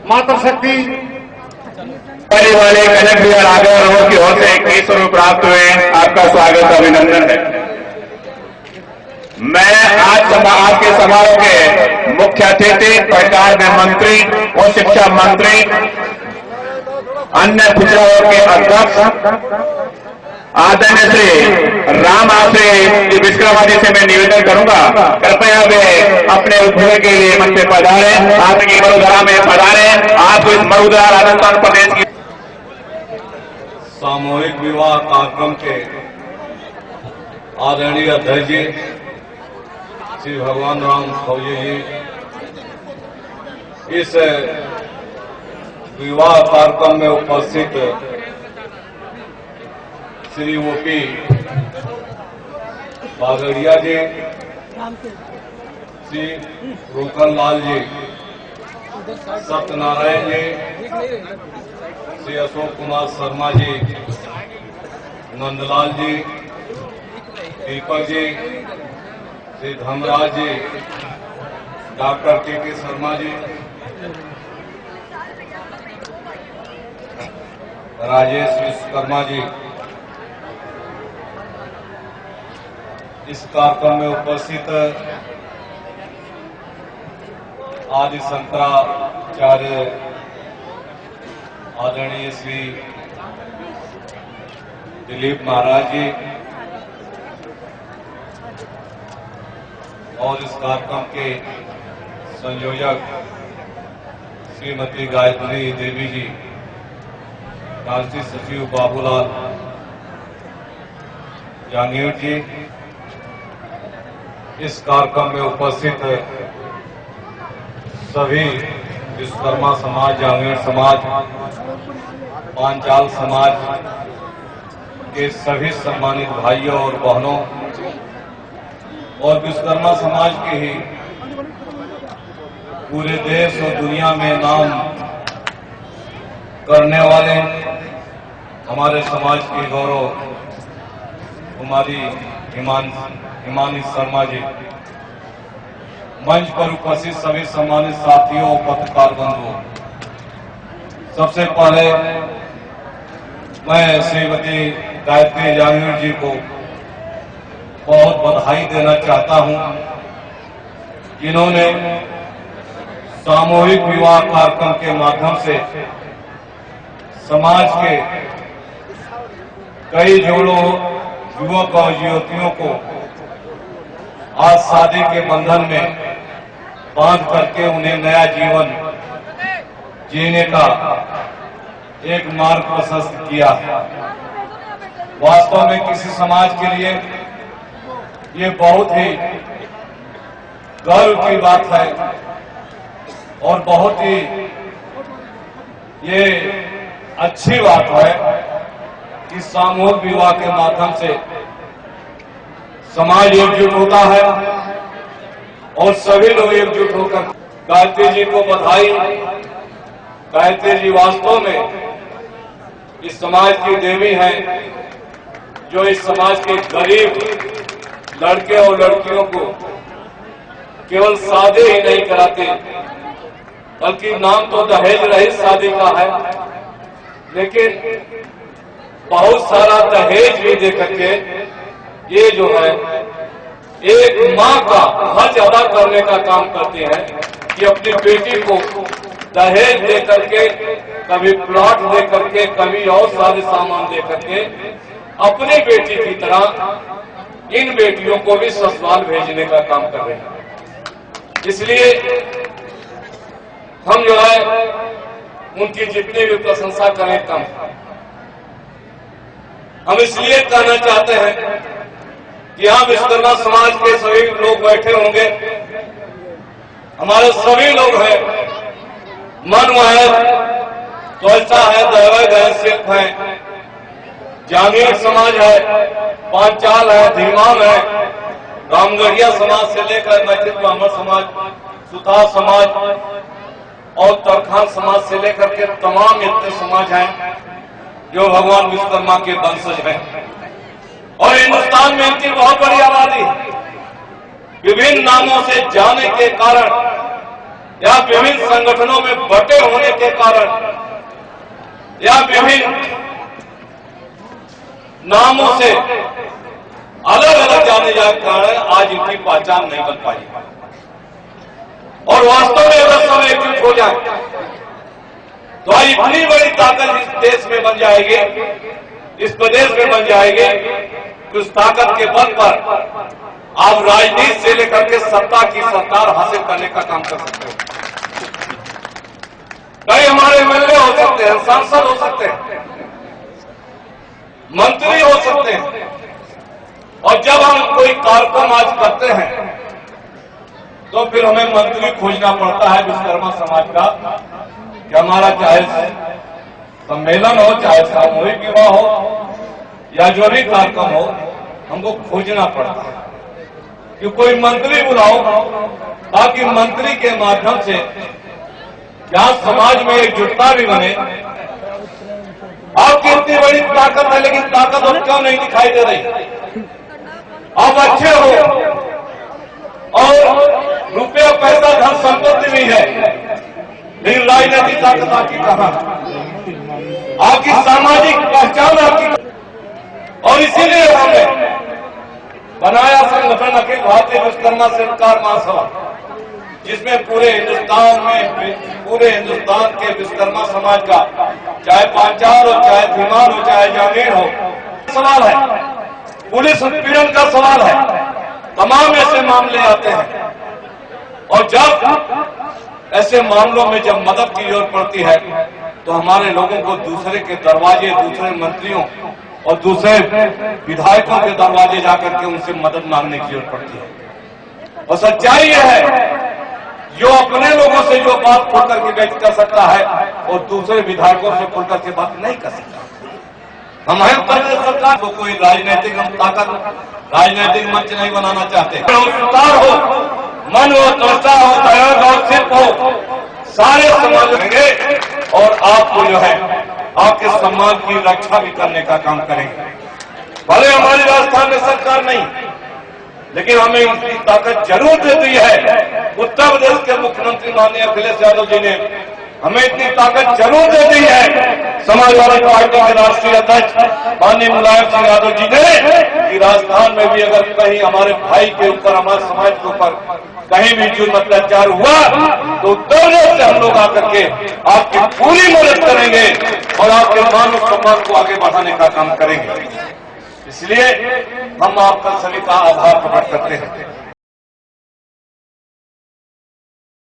मातृशक्ति पहले वाले कनक बिहार आगरा की ओर से 21 रुपये प्राप्त हुए। आपका स्वागत अभिनंदन है। मैं आज के समारोह के मुख्य अतिथि सरकार में मंत्री और शिक्षा मंत्री अन्य पिछड़ा वर्ग के अध्यक्ष आदरणीय श्री राम आश्रय विश्राम जी से मैं निवेदन करूंगा, कृपया वे अपने उद्योग के लिए मंच पे पधारे। आपकी मरुधरा में पधारे। आप इस मरुधरा राजस्थान प्रदेश की सामूहिक विवाह कार्यक्रम के आदरणीय अध्यक्ष जी श्री भगवान राम फौजी जी, इस विवाह कार्यक्रम में उपस्थित श्री ओपी बागड़िया जी, श्री रोकन लाल जी, सत्यनारायण जी, श्री अशोक कुमार शर्मा जी, नंदलाल जी, दीपक जी, श्री धर्मराज जी, डॉक्टर के शर्मा जी, राजेश विश्वकर्मा जी, इस कार्यक्रम में उपस्थित आदि शंकराचार्य आदरणीय श्री दिलीप महाराज जी और इस कार्यक्रम के संयोजक श्रीमती गायत्री देवी जी, राष्ट्रीय सचिव बाबूलाल जांगीर जी, इस कार्यक्रम में उपस्थित सभी विश्वकर्मा समाज, जांगीर समाज, पांचाल समाज के सभी सम्मानित भाइयों और बहनों और विश्वकर्मा समाज के ही पूरे देश और दुनिया में नाम करने वाले हमारे समाज की गौरव कुमारी हिमानी शर्मा जी, मंच पर उपस्थित सभी सम्मानित साथियों और पत्रकार बंधुओं, सबसे पहले मैं श्रीमती गायत्री जांगीर जी को बहुत बधाई देना चाहता हूं, जिन्होंने सामूहिक विवाह कार्यक्रम के माध्यम से समाज के कई जोड़ों युवक और युवतियों को आज शादी के बंधन में बांध करके उन्हें नया जीवन जीने का एक मार्ग प्रशस्त किया। वास्तव में किसी समाज के लिए ये बहुत ही गर्व की बात है और बहुत ही ये अच्छी बात है कि सामूहिक विवाह के माध्यम से समाज एकजुट होता है और सभी लोग एकजुट होकर गायत्री जी को बधाई। गायत्री जी वास्तव में इस समाज की देवी हैं, जो इस समाज के गरीब लड़के और लड़कियों को केवल शादी ही नहीं कराते, बल्कि नाम तो दहेज रहित शादी का है, लेकिन बहुत सारा दहेज भी दे करके ये जो है एक माँ का हज अदा करने का काम करते हैं कि अपनी बेटी को दहेज दे करके, कभी प्लॉट दे करके, कभी और सारे सामान दे करके अपनी बेटी की तरह इन बेटियों को भी ससुराल भेजने का काम कर रहे हैं। इसलिए हम जो है उनकी जितनी भी प्रशंसा करें कम। हम इसलिए कहना चाहते हैं कि यहाँ विश्वकर्मा समाज के सभी लोग बैठे होंगे, हमारे सभी लोग हैं, मन है, त्वचा है, दैवज है, शिल्प है, जांगीर समाज है, पांचाल है, धीमान है, रामगढ़िया समाज से लेकर मैथिल ब्राह्मण समाज, सुतार समाज और तरखान समाज से लेकर के तमाम इतने समाज हैं जो भगवान विश्वकर्मा के वंशज हैं। और हिंदुस्तान में इनकी बहुत बड़ी आबादी है। विभिन्न नामों से जाने के कारण या विभिन्न संगठनों में बटे होने के कारण या विभिन्न नामों से अलग अलग जाने जाने के कारण आज इनकी पहचान नहीं बन पाई। और वास्तव में अगर सब एकजुट हो जाए तो आज इतनी बड़ी ताकत इस देश में बन जाएगी, इस प्रदेश में बन जाएगी कि उस ताकत के बल पर आप राजनीति से लेकर के सत्ता की सरकार हासिल करने का काम कर सकते हो। कई हमारे एमएलए हो सकते हैं, सांसद हो सकते हैं, मंत्री हो सकते हैं, और जब हम कोई कार्यक्रम आज करते हैं तो फिर हमें मंत्री खोजना पड़ता है विश्वकर्मा समाज का कि हमारा चाहे सम्मेलन हो, चाहे सामूहिक विवाह हो या जो भी कार्यक्रम हो, हमको खोजना पड़ता है कि कोई मंत्री बुलाओ ताकि मंत्री के माध्यम से जहां समाज में एकजुटता भी बने। आपकी इतनी बड़ी ताकत है लेकिन ताकत अब क्यों नहीं दिखाई दे रही? आप अच्छे हो और रुपया पैसा धन संपत्ति भी है, लेकिन राजनीतिक ताकत आपकी कहां? आपकी सामाजिक पहचान आपकी। और इसीलिए हमने बनाया संगठन अखिल भारतीय विश्वकर्मा शिल्पकार महासभा, जिसमें पूरे हिंदुस्तान के विश्वकर्मा समाज का, चाहे पांचाल हो, चाहे धीमान हो, चाहे जागीर हो, सवाल है, पुलिस उत्पीड़न का सवाल है, तमाम ऐसे मामले आते हैं। और जब ऐसे मामलों में जब मदद की जरूरत पड़ती है तो हमारे लोगों को दूसरे के दरवाजे, दूसरे मंत्रियों और दूसरे विधायकों के दरवाजे जाकर के उनसे मदद मांगने की जरूरत पड़ती है। और सच्चाई यह है, जो अपने लोगों से जो बात खुल करके व्यक्त कर सकता है और दूसरे विधायकों से खुल करके बात नहीं कर सकता। हमारे प्रदेश सरकार को कोई राजनीतिक ताकत, राजनीतिक मंच नहीं बनाना चाहते। सुधार हो, मन हो, त्वचा हो, दयाग हो, शिल्प हो, सारे समाज होंगे और आपको जो है आपके सम्मान की रक्षा भी करने का काम करेंगे। भले हमारी राजस्थान में सरकार नहीं, लेकिन हमें इतनी ताकत जरूर देती है। उत्तर प्रदेश के मुख्यमंत्री माननीय अखिलेश यादव जी ने हमें इतनी ताकत जरूर दे दी है। समाजवादी पार्टी के राष्ट्रीय अध्यक्ष माननीय मुलायम सिंह यादव जी ने कि राजस्थान में भी अगर कहीं हमारे भाई के ऊपर, हमारे समाज के ऊपर कहीं भी जुल्म अत्याचार हुआ तो उत्तर प्रदेश से हम लोग आकर के आपकी पूरी मदद करेंगे और आपके मान और सम्मान को आगे बढ़ाने का काम करेंगे। इसलिए हम आपका सभी का आभार प्रकट करते हैं।